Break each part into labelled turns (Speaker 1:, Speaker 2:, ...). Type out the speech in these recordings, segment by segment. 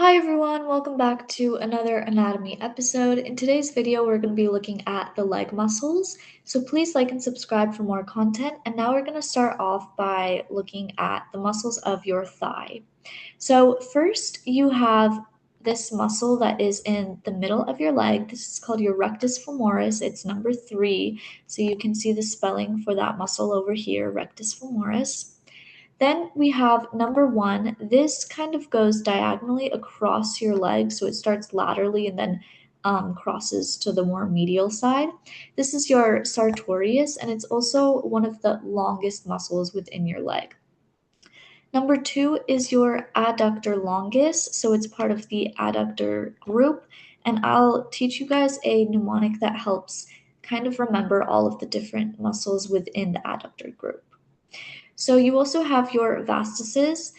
Speaker 1: Hi everyone, welcome back to another anatomy episode. In today's video, we're going to be looking at the leg muscles. So please like and subscribe for more content. And now we're going to start off by looking at the muscles of your thigh. So first, you have this muscle that is in the middle of your leg. This is called your rectus femoris. It's number 3. So you can see the spelling for that muscle over here, rectus femoris. Then we have number 1. This kind of goes diagonally across your leg, so it starts laterally and then crosses to the more medial side. This is your sartorius, and it's also one of the longest muscles within your leg. Number 2 is your adductor longus, so it's part of the adductor group, and I'll teach you guys a mnemonic that helps kind of remember all of the different muscles within the adductor group. So you also have your vastuses.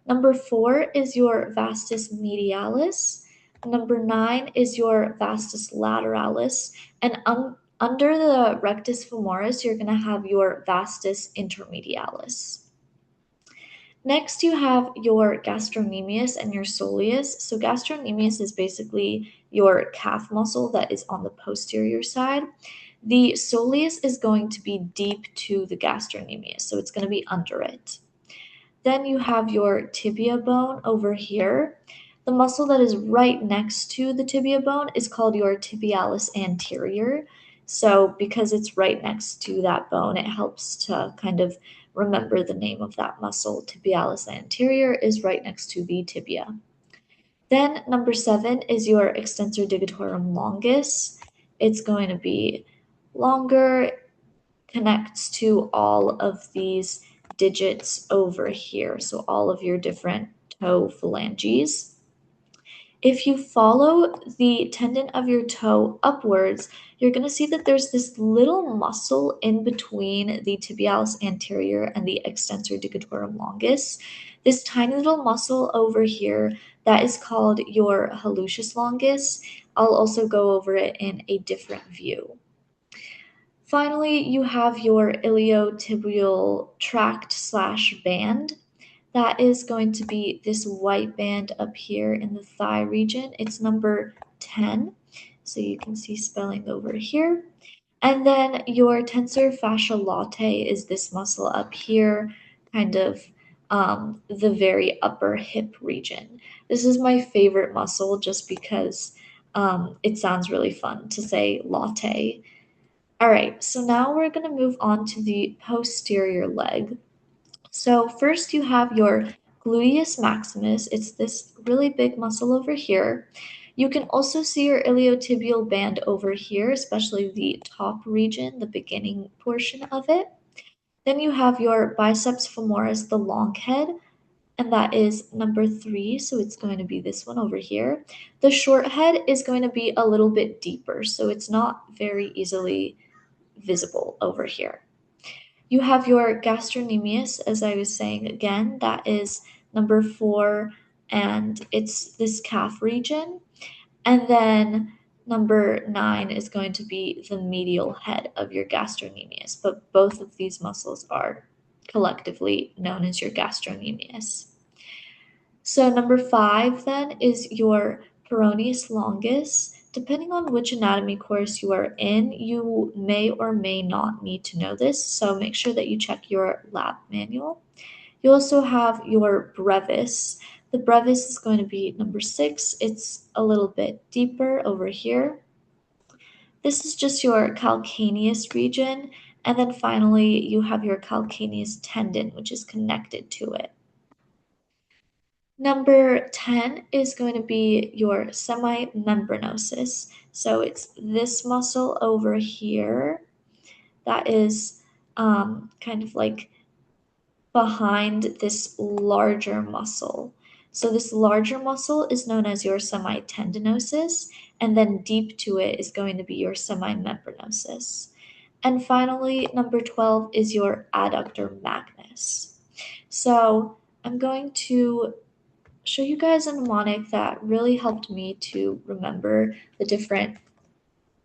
Speaker 1: Number 4 is your vastus medialis. Number 9 is your vastus lateralis. And under the rectus femoris, you're going to have your vastus intermedialis. Next, you have your gastrocnemius and your soleus. So gastrocnemius is basically your calf muscle that is on the posterior side. The soleus is going to be deep to the gastrocnemius, so it's going to be under it. Then you have your tibia bone over here. The muscle that is right next to the tibia bone is called your tibialis anterior. So because it's right next to that bone, it helps to kind of remember the name of that muscle. Tibialis anterior is right next to the tibia. Then number 7 is your extensor digitorum longus. It's going to be longer, connects to all of these digits over here, so all of your different toe phalanges. If you follow the tendon of your toe upwards, you're going to see that there's this little muscle in between the tibialis anterior and the extensor digitorum longus. This tiny little muscle over here that is called your hallucis longus. I'll also go over it in a different view. Finally, you have your iliotibial tract slash band. That is going to be this white band up here in the thigh region. It's number 10. So you can see spelling over here. And then your tensor fascia latae is this muscle up here, kind of the very upper hip region. This is my favorite muscle just because it sounds really fun to say latae. All right, so now we're going to move on to the posterior leg. So first you have your gluteus maximus. It's this really big muscle over here. You can also see your iliotibial band over here, especially the top region, the beginning portion of it. Then you have your biceps femoris, the long head, and that is number 3, so it's going to be this one over here. The short head is going to be a little bit deeper, so it's not very easily visible over here. You have your gastrocnemius, as I was saying again, that is number 4, and it's this calf region. And then number 9 is going to be the medial head of your gastrocnemius, but both of these muscles are collectively known as your gastrocnemius. So number 5 then is your peroneus longus. Depending on which anatomy course you are in, you may or may not need to know this, so make sure that you check your lab manual. You also have your brevis. The brevis is going to be number 6. It's a little bit deeper over here. This is just your calcaneus region, and then finally you have your calcaneus tendon, which is connected to it. Number 10 is going to be your semimembranosus. So it's this muscle over here that is kind of like behind this larger muscle. So this larger muscle is known as your semitendinosus, and then deep to it is going to be your semimembranosus. And finally, number 12 is your adductor magnus. So I'm going to show you guys a mnemonic that really helped me to remember the different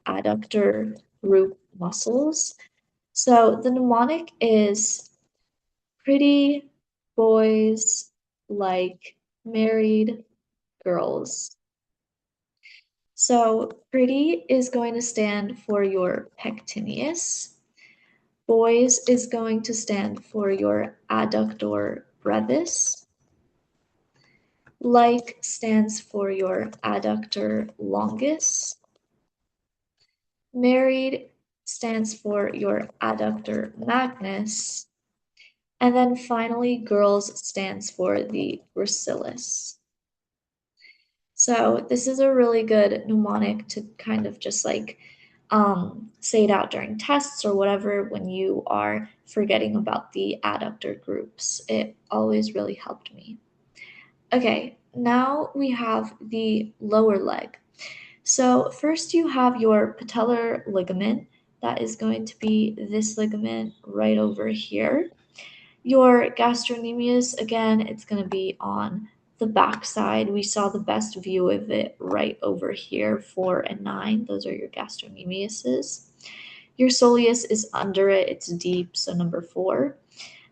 Speaker 1: adductor group muscles. So the mnemonic is pretty boys like married girls. So pretty is going to stand for your pectineus. Boys is going to stand for your adductor brevis. Like stands for your adductor longus. Married stands for your adductor magnus. And then finally, girls stands for the gracilis. So this is a really good mnemonic to kind of just like say it out during tests or whatever when you are forgetting about the adductor groups. It always really helped me. Okay, now we have the lower leg. So first you have your patellar ligament. That is going to be this ligament right over here. Your gastrocnemius, again, it's going to be on the back side. We saw the best view of it right over here, 4 and 9. Those are your gastrocnemiuses. Your soleus is under it. It's deep, so number 4.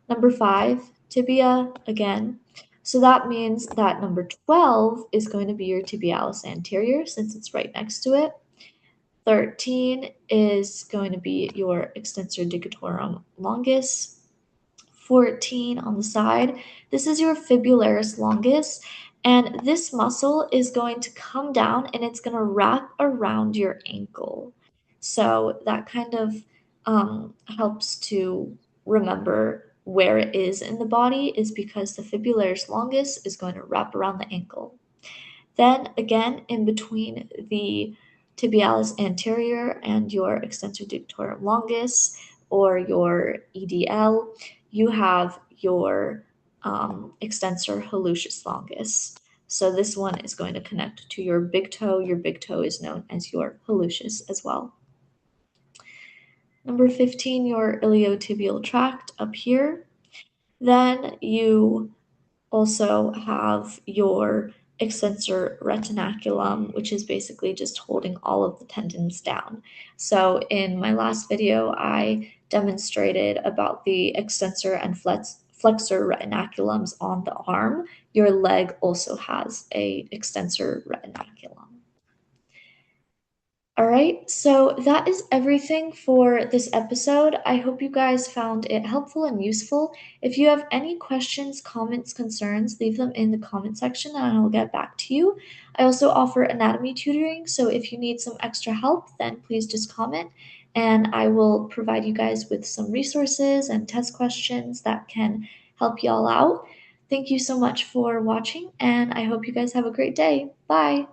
Speaker 1: Number 5, tibia, again. So that means that number 12 is going to be your tibialis anterior since it's right next to it. 13 is going to be your extensor digitorum longus. 14 on the side. This is your fibularis longus, and this muscle is going to come down and it's going to wrap around your ankle. So that kind of helps to remember where it is in the body, is because the fibularis longus is going to wrap around the ankle. Then again, in between the tibialis anterior and your extensor digitorum longus, or your EDL, you have your extensor hallucis longus. So this one is going to connect to your big toe. Your big toe is known as your hallucis as well. Number 15, your iliotibial tract up here. Then you also have your extensor retinaculum, which is basically just holding all of the tendons down. So in my last video, I demonstrated about the extensor and flexor retinaculums on the arm. Your leg also has a extensor retinaculum. All right, so that is everything for this episode. I hope you guys found it helpful and useful. If you have any questions, comments, concerns, leave them in the comment section and I will get back to you. I also offer anatomy tutoring, so if you need some extra help, then please just comment and I will provide you guys with some resources and test questions that can help y'all out. Thank you so much for watching, and I hope you guys have a great day. Bye.